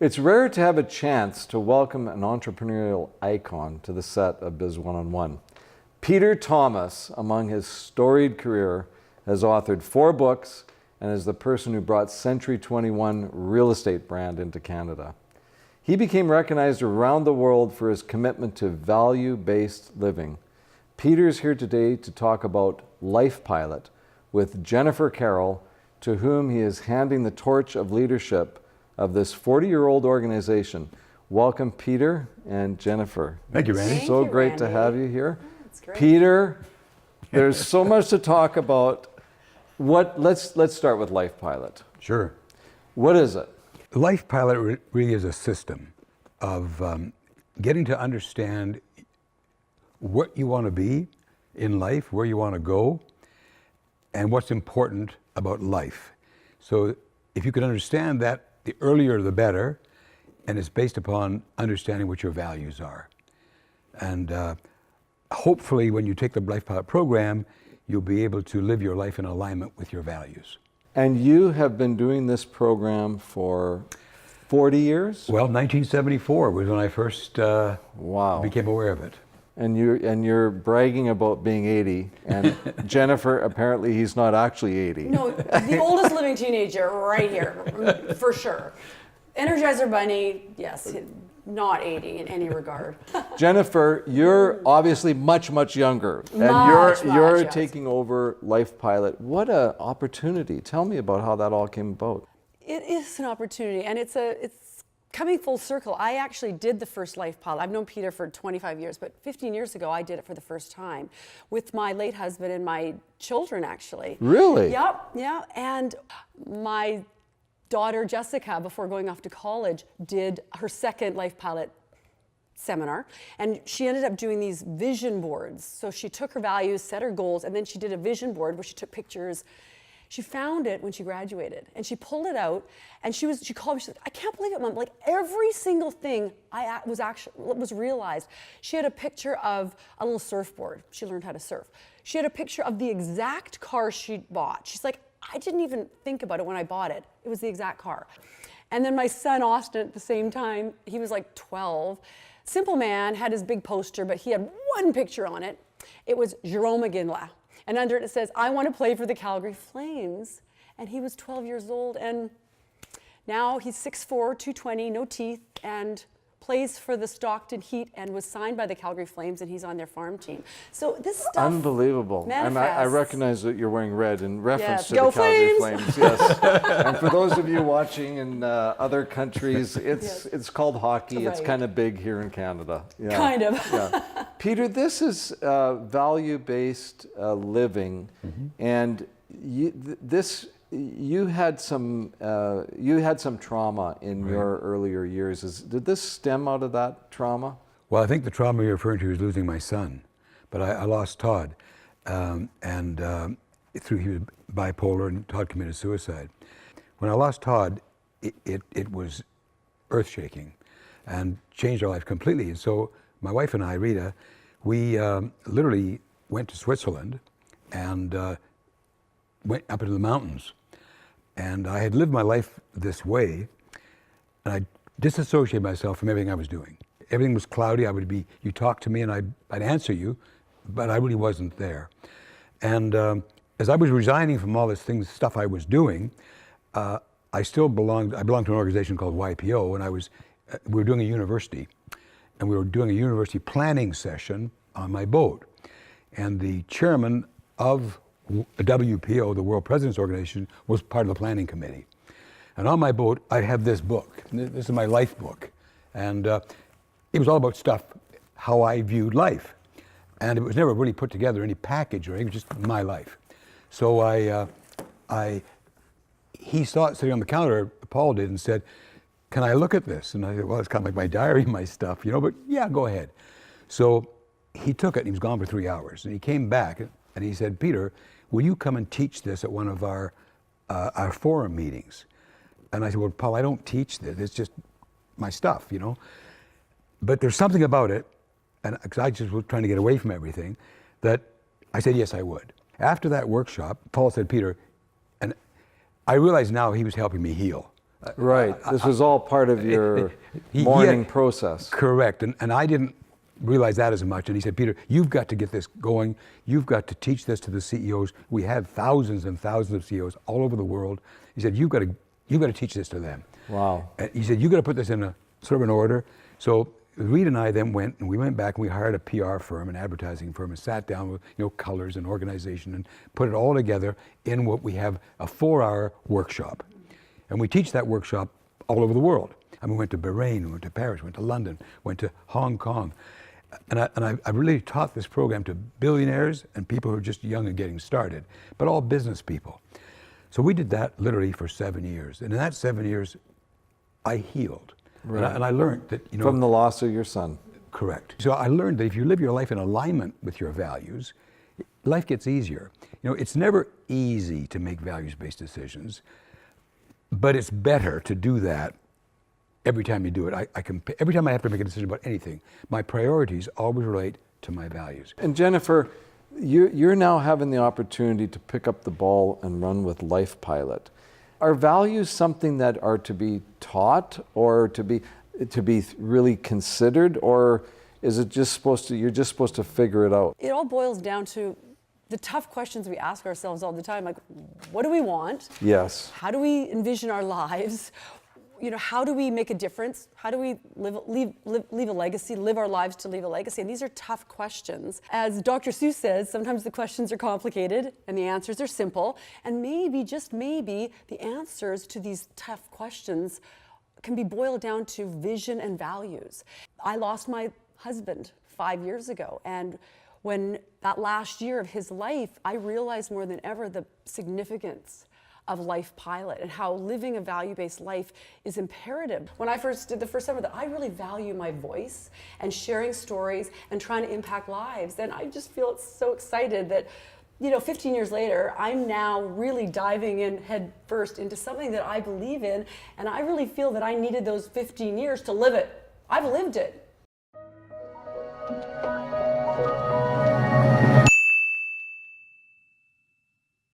It's rare to have a chance to welcome an entrepreneurial icon to the set of Biz One-on-One. Peter Thomas, among his storied career, has authored 4 books and is the person who brought Century 21 real estate brand into Canada. He became recognized around the world for his commitment to value-based living. Peter's here today to talk about LifePilot with Jennifer Carroll, to whom he is handing the torch of leadership of this 40-year-old organization. Welcome, Peter and Jennifer. Thank you, Randy. So great to have you here. That's great. Peter, there's so much to talk about. Let's start with LifePilot. Sure. What is it? LifePilot really is a system of getting to understand what you want to be in life, where you want to go, and what's important about life. So if you can understand that, the earlier the better, and it's based upon understanding what your values are. And hopefully when you take the LifePilot program, you'll be able to live your life in alignment with your values. And you have been doing this program for 40 years? Well, 1974 was when I first became aware of it. And you're bragging about being 80, and Jennifer, apparently he's not actually 80. No, the oldest living teenager right here, for sure. Energizer Bunny, yes, not 80 in any regard. Jennifer, you're obviously much, much younger, and you're taking over LifePilot. What an opportunity. Tell me about how that all came about. It is an opportunity, and it's coming full circle. I actually did the first LifePilot. I've known Peter for 25 years, but 15 years ago I did it for the first time with my late husband and my children, actually. Really? Yep, yeah. And my daughter Jessica, before going off to college, did her second LifePilot seminar, and she ended up doing these vision boards. So she took her values, set her goals, and then she did a vision board where she took pictures. She found it when she graduated, and she pulled it out, and she called me. She said, "I can't believe it, Mom! Like every single thing was realized." She had a picture of a little surfboard. She learned how to surf. She had a picture of the exact car she bought. She's like, "I didn't even think about it when I bought it. It was the exact car." And then my son Austin, at the same time, he was like 12. Simple man, had his big poster, but he had one picture on it. It was Jerome McGinley. And under it says, "I want to play for the Calgary Flames." And he was 12 years old, and now he's 6'4", 220, no teeth, and plays for the Stockton Heat and was signed by the Calgary Flames, and he's on their farm team. So this stuff unbelievable. manifests. And I recognize that you're wearing red in reference to Go the Calgary Flames! Flames. Yes. And for those of you watching in other countries, it's called hockey. Right. It's kind of big here in Canada. Yeah. Kind of. Yeah. Peter, this is value-based living, and you had some trauma in your earlier years. Did this stem out of that trauma? Well, I think the trauma you're referring to is losing my son, but I lost Todd, he was bipolar, and Todd committed suicide. When I lost Todd, it was earth-shaking and changed our life completely. And so my wife and I, Rita, we literally went to Switzerland and went up into the mountains. And I had lived my life this way, and I disassociated myself from everything I was doing. Everything was cloudy. You talk to me and I'd answer you, but I really wasn't there. And as I was resigning from all this stuff I was doing, I belonged to an organization called YPO, and we were doing a university, and we were doing a university planning session on my boat. And the chairman of WPO, the World Presidents Organization, was part of the planning committee. And on my boat, I have this book. This is my life book. And it was all about stuff, how I viewed life. And it was never really put together, any package or anything, it was just my life. So he saw it sitting on the counter, Paul did, and said, "Can I look at this?" And I said, "Well, it's kind of like my diary, my stuff, but yeah, go ahead." So he took it, and he was gone for 3 hours. And he came back, and he said, "Peter, will you come and teach this at one of our forum meetings?" And I said, "Well, Paul, I don't teach this. It's just my stuff, But there's something about it, and because I just was trying to get away from everything, that I said, yes, I would. After that workshop, Paul said, Peter, and I realize now he was helping me heal. Right. This was all part of your mourning process. Correct. And I didn't realize that as much. And he said, Peter, you've got to get this going. You've got to teach this to the CEOs. We have thousands and thousands of CEOs all over the world. He said, you've got to teach this to them. Wow. And he said, you've got to put this in a sort of an order. So Reed and I then went back and we hired a PR firm, an advertising firm, and sat down with colors and organization and put it all together in what we have a 4-hour workshop. And we teach that workshop all over the world. And we went to Bahrain, we went to Paris, went to London, went to Hong Kong. And I really taught this program to billionaires and people who are just young and getting started, but all business people. So we did that literally for 7 years. And in that 7 years, I healed. Right. And I learned that, From the loss of your son. Correct. So I learned that if you live your life in alignment with your values, life gets easier. It's never easy to make values-based decisions, but it's better to do that every time you do it. Every time I have to make a decision about anything, my priorities always relate to my values. And Jennifer, you're now having the opportunity to pick up the ball and run with LifePilot. Are values something that are to be taught or to be really considered, or is it just you're just supposed to figure it out? It all boils down to the tough questions we ask ourselves all the time, like, what do we want? Yes. How do we envision our lives? How do we make a difference? How do we leave a legacy, live our lives to leave a legacy? And these are tough questions. As Dr. Seuss says, sometimes the questions are complicated and the answers are simple. And maybe, just maybe, the answers to these tough questions can be boiled down to vision and values. I lost my husband 5 years ago, and when that last year of his life, I realized more than ever the significance of LifePilot and how living a value-based life is imperative. When I first did the first summer, that I really value my voice and sharing stories and trying to impact lives. And I just feel so excited that 15 years later, I'm now really diving in head first into something that I believe in, and I really feel that I needed those 15 years to live it. I've lived it.